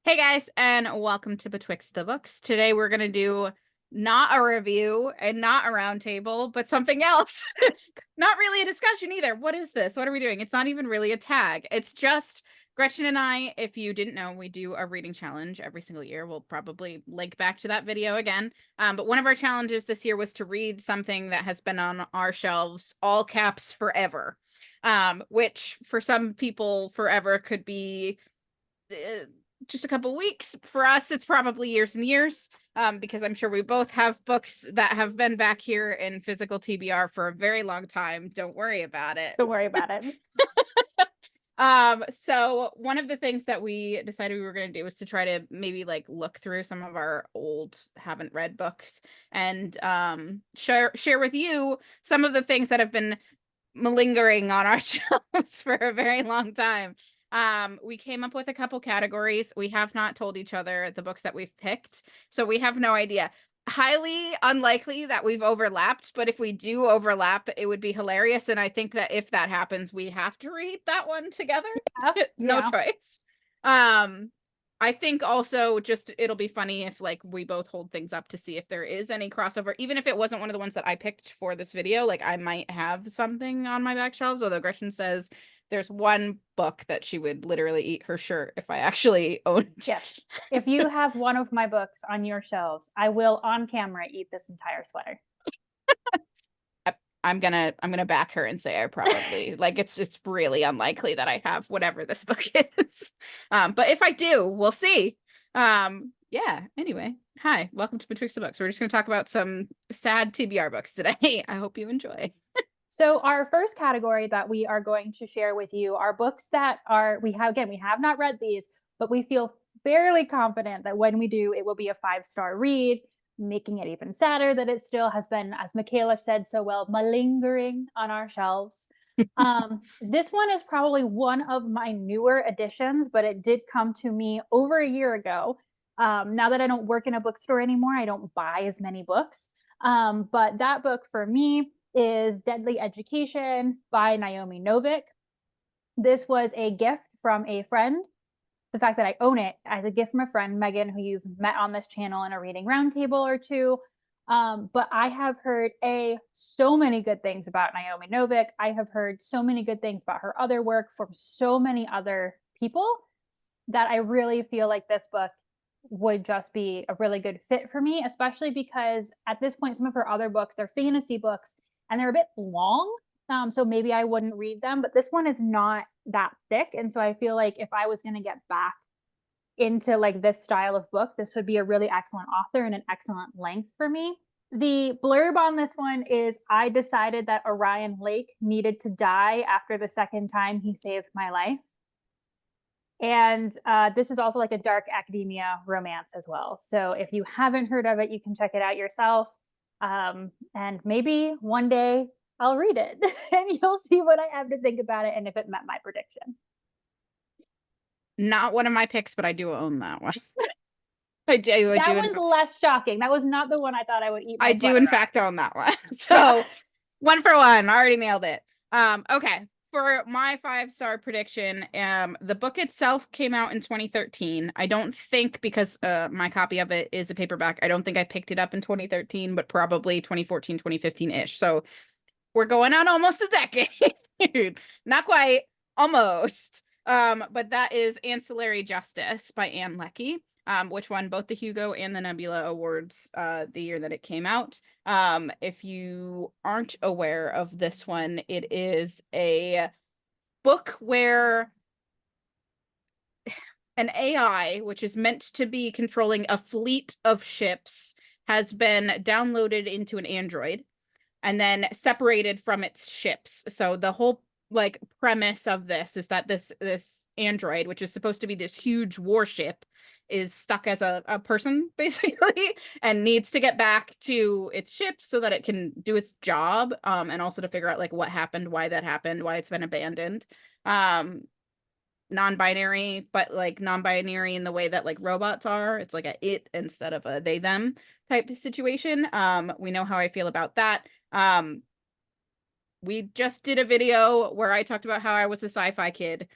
Hey guys, and welcome to Betwixt the Books. Today we're going to do not a review and not a roundtable, but something else. Not really a discussion either. What is this? What are we doing? It's not even really a tag. It's just Gretchen and I, if you didn't know, we do a reading challenge every single year. We'll probably link back to that video again. But one of our challenges this year was to read something that has been on our shelves, all caps, forever. Which for some people, forever could be just a couple weeks. For us, it's probably years and years, because I'm sure we both have books that have been back here in physical TBR for a very long time. Don't worry about it. Don't worry about it. So one of the things that we decided we were going to do was to try to maybe like look through some of our old haven't read books and share with you some of the things that have been malingering on our shelves for a very long time. We came up with a couple categories. We have not told each other the books that we've picked, so we have no idea. Highly unlikely that we've overlapped, but if we do overlap, it would be hilarious. And I think that if that happens, we have to read that one together. No choice. I think also just it'll be funny if like we both hold things up to see if there is any crossover, even if it wasn't one of the ones that I picked for this video. Like I might have something on my back shelves, although Gretchen says there's one book that she would literally eat her shirt if I actually owned. Yes. If you have one of my books on your shelves, I will on camera eat this entire sweater. I'm gonna back her and say I probably like it's really unlikely that I have whatever this book is. But if I do, we'll see. Yeah, anyway. Hi, welcome to Betwixt the Books. We're just gonna talk about some sad TBR books today. I hope you enjoy. So our first category that we are going to share with you are books that we have not read these, but we feel fairly confident that when we do, it will be a 5-star read, making it even sadder that it still has been, as Michaela said so well, malingering on our shelves. This one is probably one of my newer additions, but it did come to me over a year ago. Now that I don't work in a bookstore anymore, I don't buy as many books. But that book for me is Deadly Education by Naomi Novik. This was a gift from a friend. The fact that I own it as a gift from a friend, Megan, who you've met on this channel in a reading roundtable or two. But I have heard so many good things about Naomi Novik. I have heard so many good things about her other work from so many other people that I really feel like this book would just be a really good fit for me, especially because at this point, some of her other books, they're fantasy books and they're a bit long. So maybe I wouldn't read them, but this one is not that thick. And so I feel like if I was going to get back into like this style of book, this would be a really excellent author and an excellent length for me. The blurb on this one is I decided that Orion Lake needed to die after the second time he saved my life. And this is also like a dark academia romance as well. So if you haven't heard of it, you can check it out yourself. And maybe one day I'll read it and you'll see what I have to think about it and if it met my prediction. Not one of my picks, but I do own that one. I do. That one's less shocking. That was not the one I thought I would eat. I do, in fact, own that one. So 1 for 1. Already nailed it. Okay. For my 5-star prediction, the book itself came out in 2013. I don't think, because my copy of it is a paperback, I don't think I picked it up in 2013, but probably 2014, 2015-ish. So we're going on almost a decade. Not quite, almost. But that is Ancillary Justice by Ann Leckie, which won both the Hugo and the Nebula Awards the year that it came out. If you aren't aware of this one, it is a book where an AI, which is meant to be controlling a fleet of ships, has been downloaded into an android and then separated from its ships. So the whole like premise of this is that this android, which is supposed to be this huge warship, is stuck as a person basically and needs to get back to its ship so that it can do its job, and also to figure out like what happened, why that happened, why it's been abandoned. Non-binary, but like non-binary in the way that like robots are. It's like a it instead of a they them type situation. We know how I feel about that. we just did a video where I talked about how I was a sci-fi kid.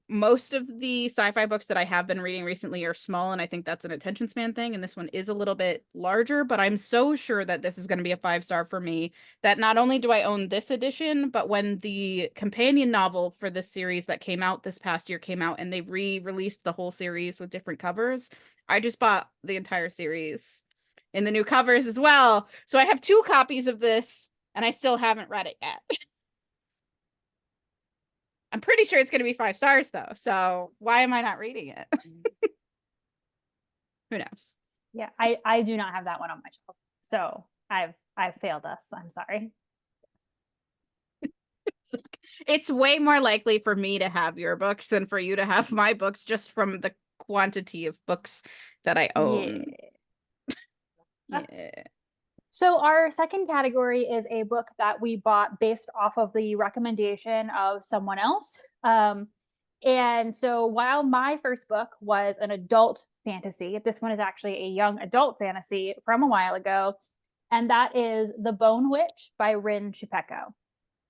Most of the sci-fi books that I have been reading recently are small, and I think that's an attention span thing, and this one is a little bit larger, but I'm so sure that this is going to be a 5-star for me, that not only do I own this edition, but when the companion novel for this series that came out this past year came out and they re-released the whole series with different covers, I just bought the entire series in the new covers as well. So I have 2 copies of this, and I still haven't read it yet. I'm pretty sure it's going to be 5 stars though. So why am I not reading it? Who knows? Yeah, I do not have that one on my shelf. So I've failed us. I'm sorry. It's way more likely for me to have your books than for you to have my books, just from the quantity of books that I own. Yeah. So our second category is a book that we bought based off of the recommendation of someone else. And so while my first book was an adult fantasy, this one is actually a young adult fantasy from a while ago, and that is The Bone Witch by Rin Chupeco.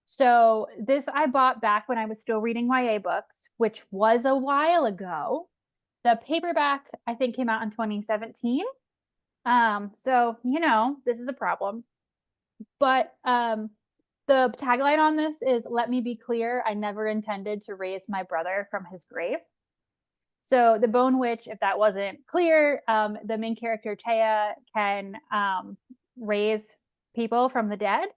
So this I bought back when I was still reading YA books, which was a while ago. The paperback, I think, came out in 2017. So this is a problem. But the tagline on this is, "Let me be clear, I never intended to raise my brother from his grave." So the Bone Witch, if that wasn't clear, the main character Taya can raise people from the dead,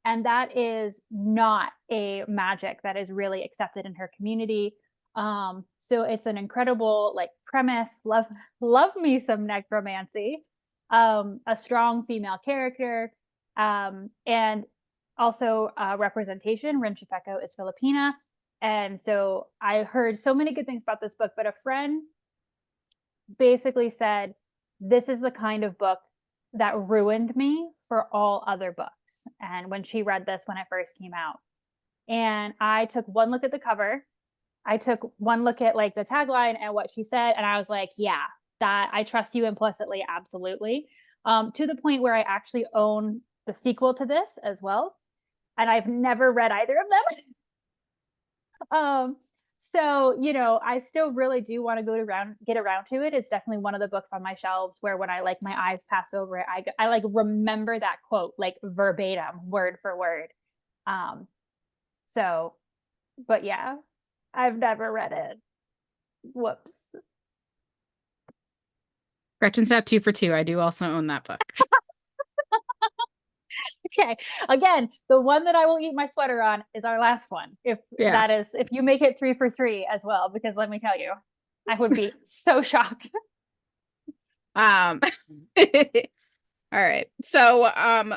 and that is not a magic that is really accepted in her community. So it's an incredible premise. Love me some necromancy. A strong female character, and also representation. Rin Chupeco is Filipina. And so I heard so many good things about this book, but a friend basically said, this is the kind of book that ruined me for all other books. And when she read this when it first came out, and I took one look at the cover, I took one look at the tagline and what she said, and I was like, yeah, that I trust you implicitly, absolutely. To the point where I actually own the sequel to this as well, and I've never read either of them. So I still really do want to get around to it. It's definitely one of the books on my shelves where when I my eyes pass over it, I remember that quote verbatim, word for word. So, but yeah, I've never read it. Whoops. Gretchen's now 2 for 2. I do also own that book. Okay. Again, the one that I will eat my sweater on is our last one. If you make it 3 for 3 as well, because let me tell you, I would be so shocked. All right. So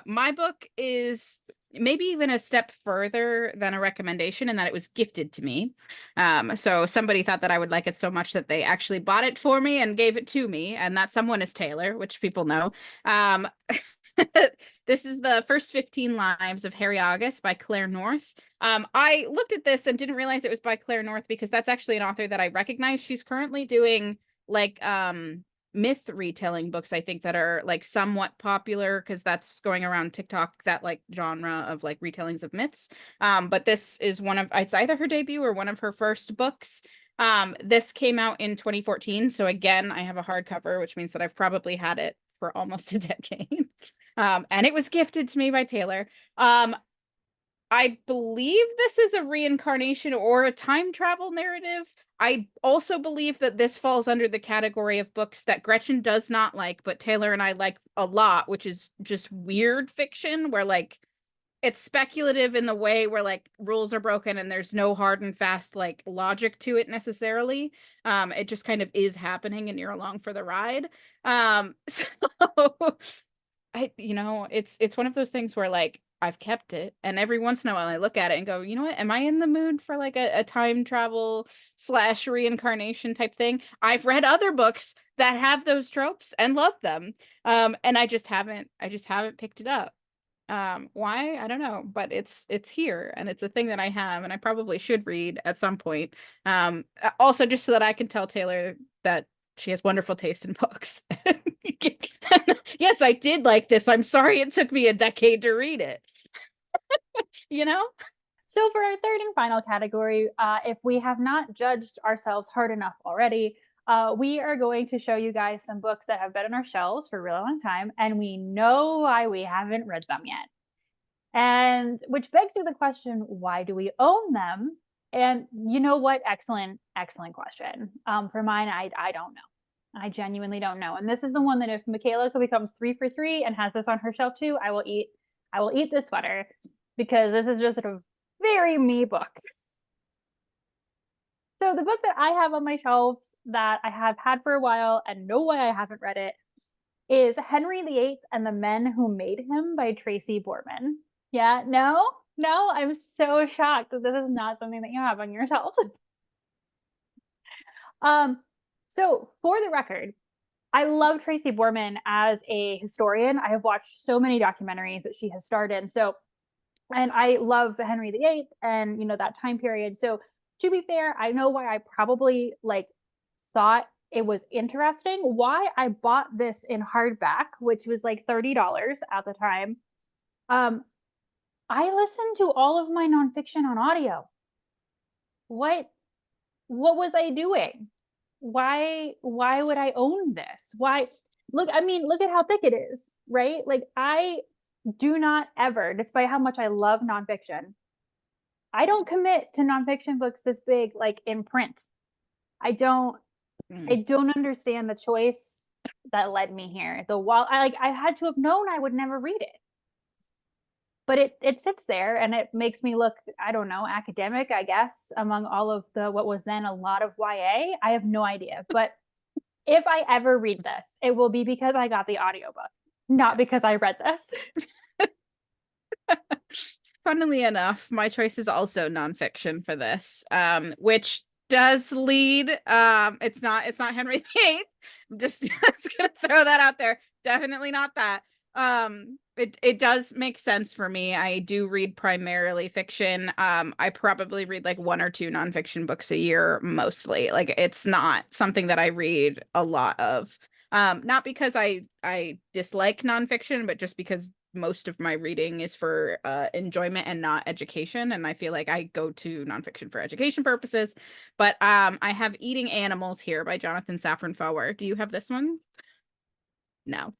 my book is maybe even a step further than a recommendation in that it was gifted to me. So somebody thought that I would like it so much that they actually bought it for me and gave it to me, and that someone is Taylor, which people know. This is The First 15 Lives of Harry August by Claire North. I looked at this and didn't realize it was by Claire North because that's actually an author that I recognize. She's currently doing myth retelling books, I think, that are somewhat popular because that's going around TikTok, that genre of retellings of myths. But this is it's either her debut or one of her first books. This came out in 2014, so again, I have a hardcover, which means that I've probably had it for almost a decade. And it was gifted to me by Taylor. I believe this is a reincarnation or a time travel narrative. I also believe that this falls under the category of books that Gretchen does not like, but Taylor and I like a lot, which is just weird fiction where it's speculative in the way where rules are broken and there's no hard and fast logic to it necessarily. It just kind of is happening and you're along for the ride. So it's one of those things where I've kept it, and every once in a while I look at it and go, you know what, am I in the mood for a time travel / reincarnation type thing? I've read other books that have those tropes and love them. And I just haven't picked it up. Why? I don't know, but it's here and it's a thing that I have and I probably should read at some point. Also just so that I can tell Taylor that she has wonderful taste in books. Yes, I did like this. I'm sorry it took me a decade to read it. you know? So for our third and final category, if we have not judged ourselves hard enough already, we are going to show you guys some books that have been on our shelves for a really long time, and we know why we haven't read them yet. And which begs you the question, why do we own them? And you know what? Excellent, excellent question. For mine, I don't know. I genuinely don't know. And this is the one that if Michaela becomes 3 for 3 and has this on her shelf too, I will eat this sweater because this is just a very me book. So the book that I have on my shelves that I have had for a while and know why I haven't read it is Henry VIII and the Men Who Made Him by Tracy Borman. Yeah, no, I'm so shocked that this is not something that you have on your shelves. So for the record, I love Tracy Borman as a historian. I have watched so many documentaries that she has starred in. So, and I love Henry VIII and that time period. So to be fair, I know why I probably thought it was interesting. Why I bought this in hardback, which was like $30 at the time. I listened to all of my nonfiction on audio. What was I doing? Why would I own this? Why look at how thick it is, right? Like I do not ever, despite how much I love nonfiction, I don't commit to nonfiction books this big, like in print. I don't understand the choice that led me here. I had to have known I would never read it. But it sits there and it makes me look, I don't know, academic, I guess, among all of what was then a lot of YA. I have no idea. But if I ever read this, it will be because I got the audiobook, not because I read this. Funnily enough, my choice is also nonfiction for this, which does lead. It's not Henry VIII. I'm just gonna throw that out there. Definitely not that. It does make sense for me. I do read primarily fiction. I probably read like 1 or 2 nonfiction books a year, mostly. Like it's not something that I read a lot of. Not because I dislike nonfiction, but just because most of my reading is for enjoyment and not education, and I feel like I go to nonfiction for education purposes. But I have Eating Animals here by Jonathan Safran Foer. Do you have this one? No.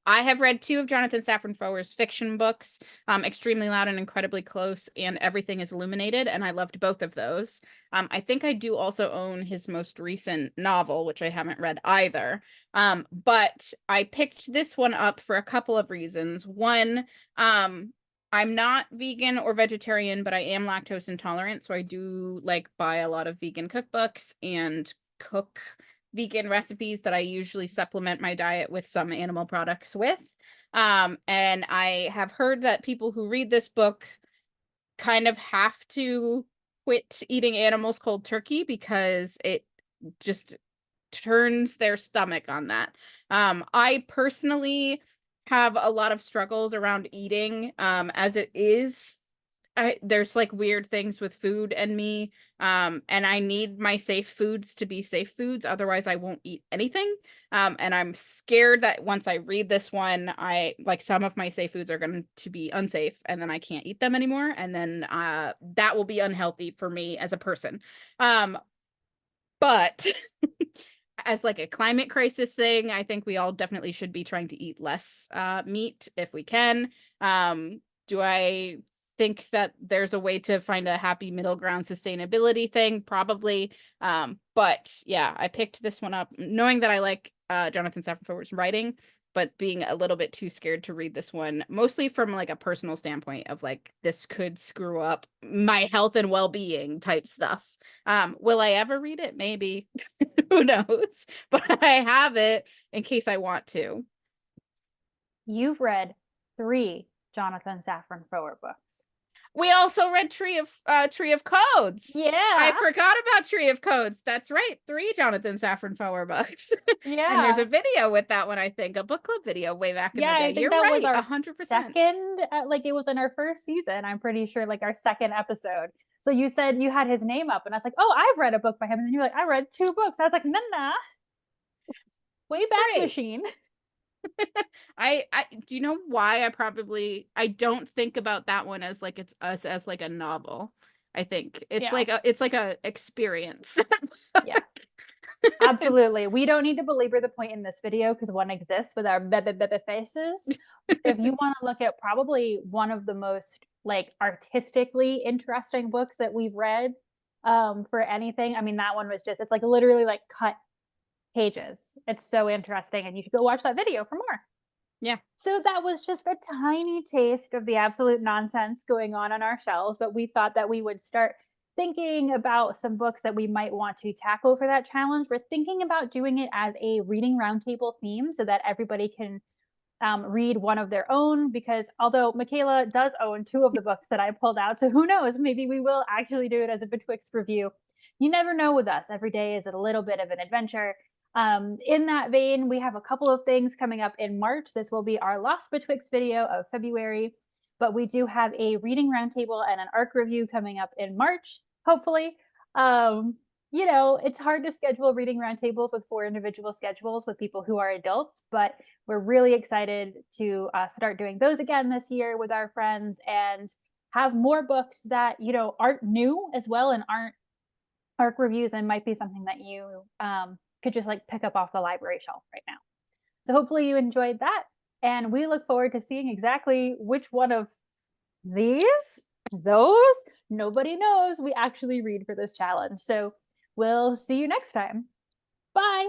I have read 2 of Jonathan Safran Foer's fiction books, Extremely Loud and Incredibly Close, and Everything is Illuminated, and I loved both of those. I think I do also own his most recent novel, which I haven't read either. But I picked this one up for a couple of reasons. One, I'm not vegan or vegetarian, but I am lactose intolerant, so I do buy a lot of vegan cookbooks and cook vegan recipes that I usually supplement my diet with some animal products with. And I have heard that people who read this book kind of have to quit eating animals cold turkey because it just turns their stomach on that. I personally have a lot of struggles around eating as it is. There's weird things with food and me, and I need my safe foods to be safe foods, otherwise I won't eat anything. And I'm scared that once I read this one, some of my safe foods are going to be unsafe and then I can't eat them anymore, and then that will be unhealthy for me as a person. But as a climate crisis thing, I think we all definitely should be trying to eat less meat if we can. Do I think that there's a way to find a happy middle ground sustainability thing? Probably. But yeah, I picked this one up knowing that I like Jonathan Safran Foer's writing, but being a little bit too scared to read this one, mostly from a personal standpoint of this could screw up my health and well-being type stuff. Will I ever read it? Maybe. Who knows? But I have it in case I want to. You've read 3 Jonathan Safran Foer books. We also read Tree of Codes. Yeah. I forgot about Tree of Codes. That's right. 3 Jonathan Safran Foer books. Yeah. And there's a video with that one, I think, a book club video way back in the day. I think You're that right, was our 100%. second, it was in our first season, I'm pretty sure, our second episode. So you said you had his name up, and I was like, oh, I've read a book by him. And then you're like, I read 2 books. I was like, nah. Way back, Great. machine. I do you know why I don't think about that one as like it's us as like a novel. I think Yeah. it's like a experience. Yes. It's Absolutely. We don't need to belabor the point in this video because one exists with our faces. If you want to look at probably one of the most like artistically interesting books that we've read for anything, I mean, that one was just, it's like literally like cut pages. It's so interesting. And you should go watch that video for more. yeah. So that was just a tiny taste of the absolute nonsense going on our shelves, but we thought that we would start thinking about some books that we might want to tackle for that challenge. We're thinking about doing it as a reading roundtable theme so that everybody can read one of their own. Because although Michaela does own two of the books that I pulled out, so who knows, maybe we will actually do it as a Betwixt review. You never know with us. Every day is a little bit of an adventure. In that vein, we have a couple of things coming up in March. This will be our last Betwixt video of February, but we do have a reading roundtable and an ARC review coming up in March, hopefully. You know, it's hard to schedule reading roundtables with 4 individual schedules with people who are adults, but we're really excited to start doing those again this year with our friends and have more books that, you know, aren't new as well and aren't ARC reviews and might be something that you could just like pick up off the library shelf right now. So hopefully you enjoyed that. And we look forward to seeing exactly which one of those, nobody knows, we actually read for this challenge. So we'll see you next time. Bye.